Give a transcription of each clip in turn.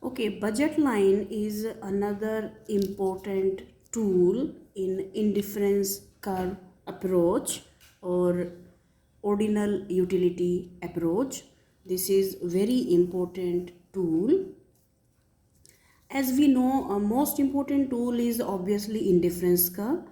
Okay, budget line is another important tool in indifference curve approach or ordinal utility approach. This is very important tool. As we know, a most important tool is obviously indifference curve,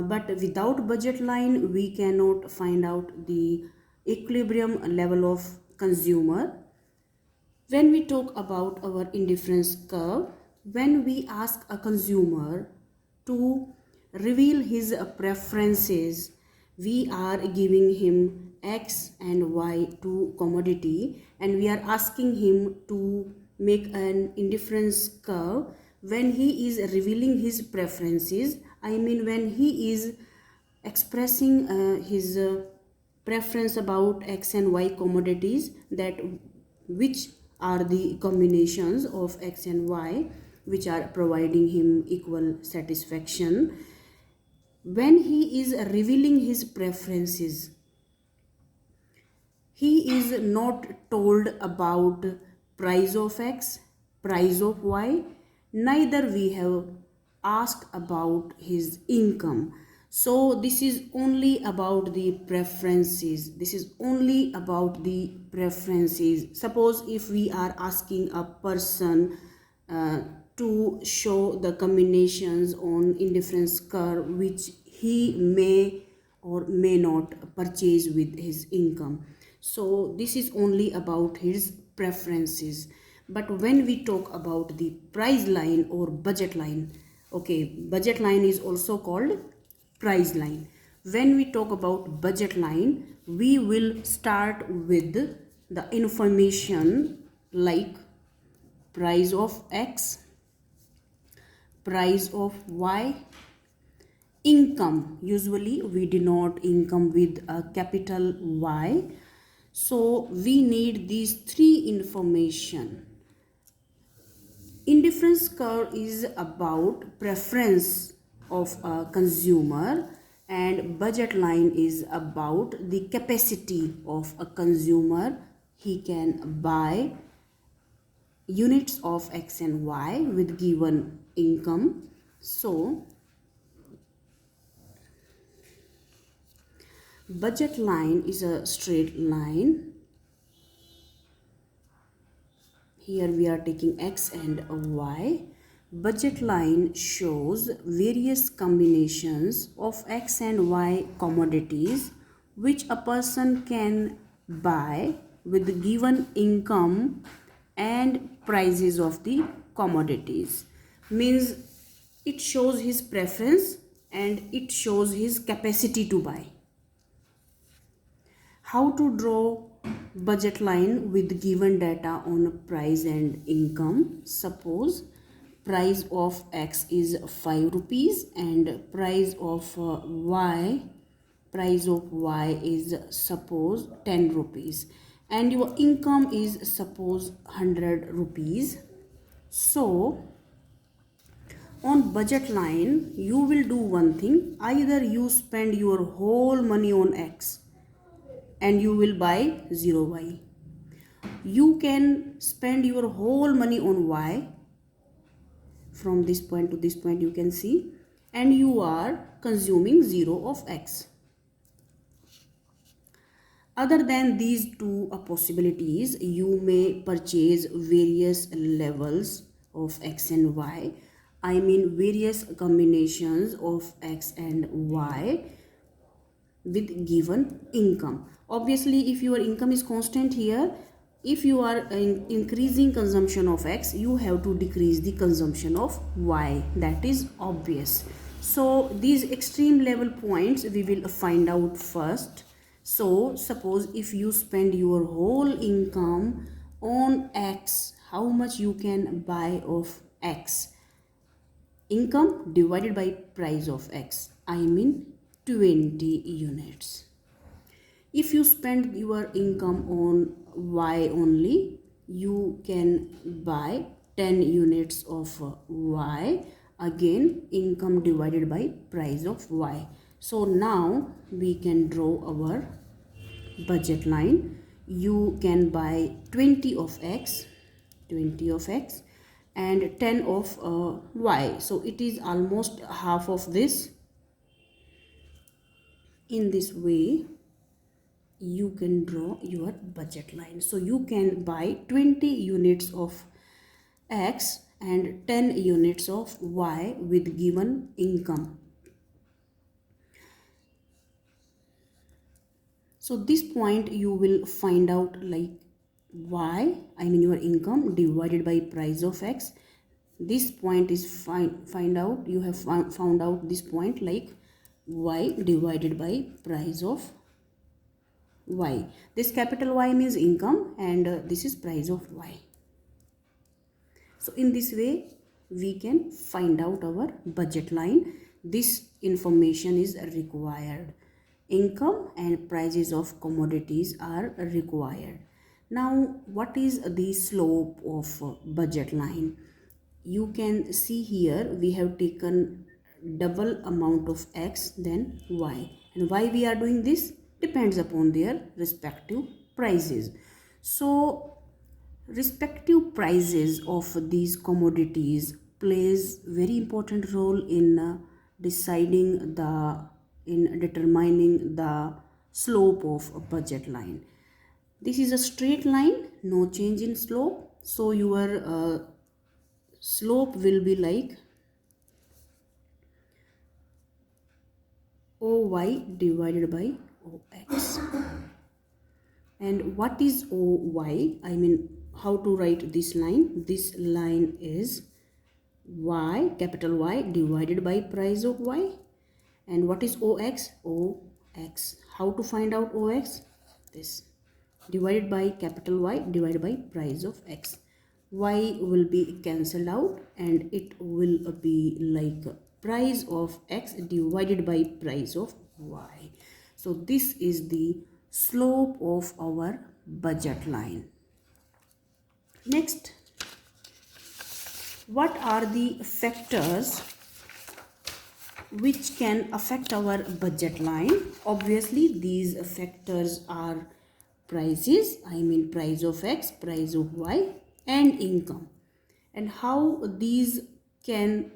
but without budget line we cannot find out the equilibrium level of consumer. When we talk about our indifference curve, when we ask a consumer to reveal his preferences, we are giving him X and Y two commodity, and we are asking him to make an indifference curve. When he is revealing his preferences, I mean when he is expressing his preference about X and Y commodities, that which are the combinations of X and Y which are providing him equal satisfaction. When he is revealing his preferences, he is not told about price of X, price of Y, neither we have asked about his income. So this is only about the preferences. This is only about the preferences. Suppose if we are asking a person to show the combinations on indifference curve which he may or may not purchase with his income. So this is only about his preferences. But when we talk about the price line or budget line, okay, budget line is also called price line. When we talk about budget line, we will start with the information like price of X, price of Y, income. Usually we denote income with a capital Y. So we need these three information. Indifference curve is about preference of a consumer, and budget line is about the capacity of a consumer. He can buy units of X and Y with given income. So budget line is a straight line. Here we are taking X and Y. Budget line shows various combinations of X and Y commodities which a person can buy with given income and prices of the commodities. Means it shows his preference and it shows his capacity to buy. How to draw budget line with given data on price and income? Suppose price of X is 5 rupees and price of Y is suppose 10 rupees, and your income is suppose 100 rupees. So on budget line you will do one thing: either you spend your whole money on X and you will buy 0 Y. You can spend your whole money on Y, from this point to this point you can see, and you are consuming 0 of X. Other than these two possibilities, you may purchase various levels of X and Y. I mean various combinations of X and Y with given income. Obviously, if your income is constant here, if you are increasing consumption of X, you have to decrease the consumption of Y. That is obvious. So these extreme level points we will find out first. So suppose if you spend your whole income on X, how much you can buy of X? Income divided by price of X, I mean 20 units. If you spend your income on Y only, you can buy 10 units of Y. Again, income divided by price of Y. So now we can draw our budget line. You can buy 20 of X and 10 of y. So it is almost half of this. In this way you can draw your budget line. So you can buy 20 units of x and 10 units of y with given income. So this point you will find out like y, I mean your income divided by price of x. This point is find out, you have found out this point like y divided by price of y. This capital Y means income and this is price of y. So in this way we can find out our budget line. This information is required. Income and prices of commodities are required. Now what is the slope of budget line? You can see here we have taken double amount of x than y, and why we are doing this depends upon their respective prices. So respective prices of these commodities plays very important role in determining the slope of a budget line. This is a straight line, no change in slope, so your slope will be like OY divided by OX. And what is OY? I mean, how to write this line? This line is Y, capital Y divided by price of Y. And what is OX? OX. How to find out OX? This. Divided by capital Y divided by price of X. Y will be cancelled out and it will be like price of X divided by price of Y. So this is the slope of our budget line. Next, what are the factors which can affect our budget line? Obviously these factors are prices, I mean price of X, price of Y and income. And how these can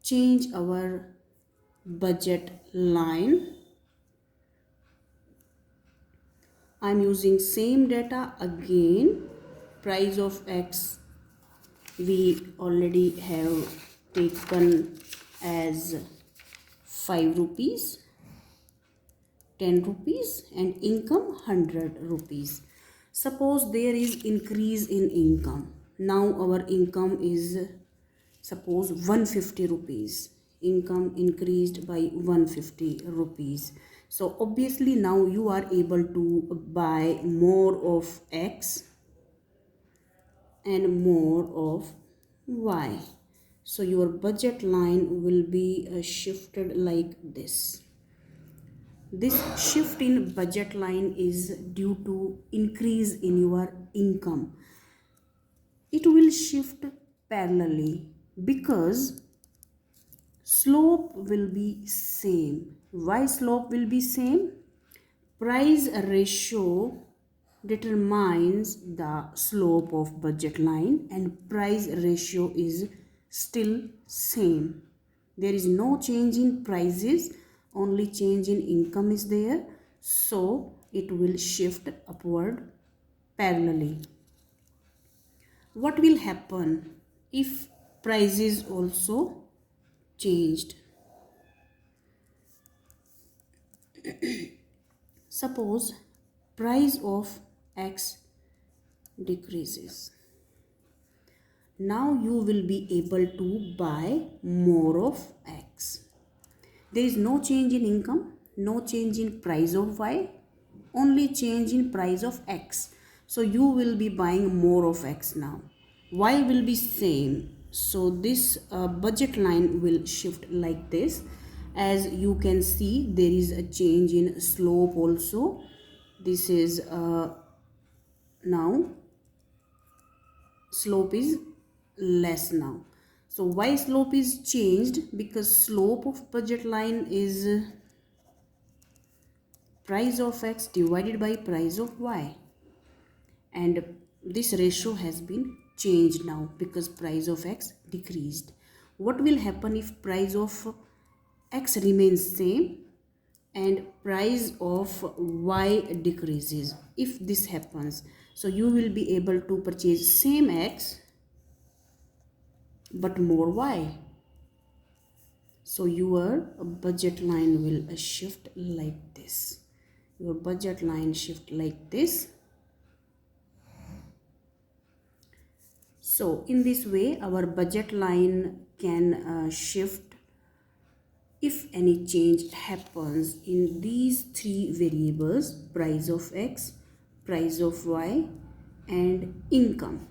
change our budget line? I'm using same data again. Price of X we already have taken as 5 rupees, 10 rupees and income 100 rupees. Suppose there is increase in income. Now our income is suppose 150 rupees. Income increased by 150 rupees. So obviously now you are able to buy more of X and more of Y. So your budget line will be shifted like this. This shift in budget line is due to increase in your income. It will shift parallelly because slope will be same. Why slope will be same? Price ratio determines the slope of budget line and price ratio is still same. There is no change in prices, only change in income is there, so it will shift upward parallelly. What will happen if prices also changed? Suppose price of X decreases. Now you will be able to buy more of X. There is no change in income, no change in price of Y, only change in price of X. So you will be buying more of X now. Y will be same. So this budget line will shift like this. As you can see, there is a change in slope also. This is now slope is less now. So why slope is changed? Because slope of budget line is price of X divided by price of Y, and this ratio has been changed now because price of x decreased. What will happen if price of x remains same and price of y decreases? If this happens, so you will be able to purchase same x but more y. So your budget line will shift like this. Your budget line shift like this. So in this way our budget line can shift if any change happens in these three variables: price of x, price of y, and income.